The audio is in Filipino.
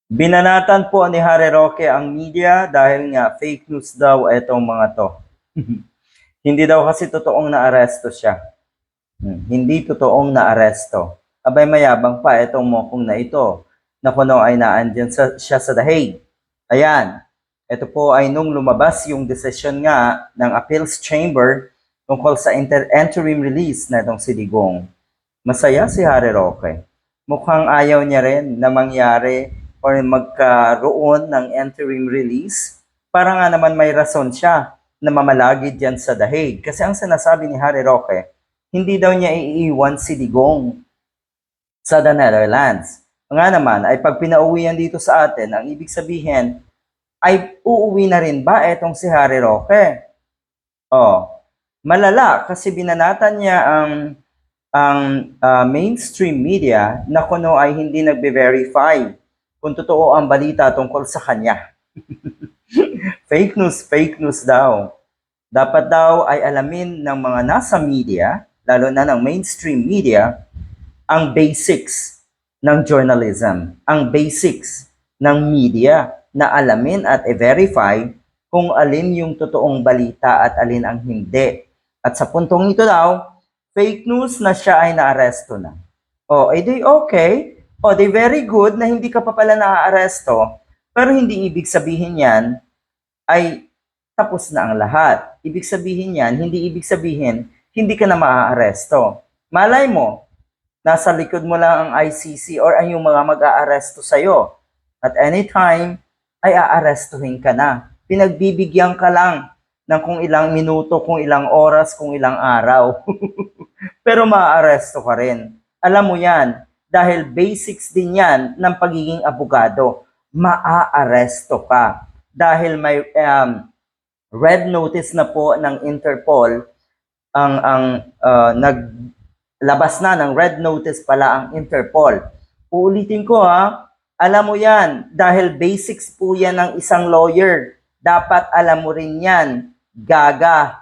Binanatan po ni Harry Roque ang media dahil nga fake news daw itong mga to. Hindi daw kasi totoong naaresto siya. Hindi totoong naaresto. Abay mayabang pa itong mokong na ito na kuno ay naandyan siya sa The Hague. Ayan, ito po ay nung lumabas yung desisyon nga ng Appeals Chamber tungkol sa interim release na itong si Digong. Masaya si Harry Roque. Mukhang ayaw niya rin na mangyari or magkaroon ng interim release para nga naman may rason siya na mamalagi dyan sa The Hague. Kasi ang sinasabi ni Harry Roque, hindi daw niya iiwan si Digong sa the Netherlands. Nga naman ay pag pinauwihan dito sa atin, ang ibig sabihin ay uuwi na rin ba etong si Harry Roque? Oh, malala kasi binanatan niya ang mainstream media na kuno ay hindi nagbe-verify kung totoo ang balita tungkol sa kanya. Fake news daw. Dapat daw ay alamin ng mga nasa media, lalo na ng mainstream media, ang basics ng journalism, ang basics ng media na alamin at i-verify kung alin yung totoong balita at alin ang hindi. At sa puntong ito daw, fake news na siya ay naaresto na. O, edi okay. O, di very good na hindi ka pa pala naaaresto, pero hindi ibig sabihin yan ay tapos na ang lahat. Ibig sabihin yan, hindi ibig sabihin, hindi ka na maaaresto. Malay mo, nasa likod mo lang ang ICC or ang yung mga mag-aaresto sa'yo. At anytime, ay aarestuhin ka na. Pinagbibigyan ka lang ng kung ilang minuto, kung ilang oras, kung ilang araw. Pero maaaresto ka rin. Alam mo yan, dahil basics din yan ng pagiging abogado. Maaaresto ka. Dahil may red notice na po ng Interpol, naglabas na ng red notice pala ang Interpol. Uulitin ko ha, alam mo yan, dahil basics po yan ng isang lawyer. Dapat alam mo rin yan, gaga.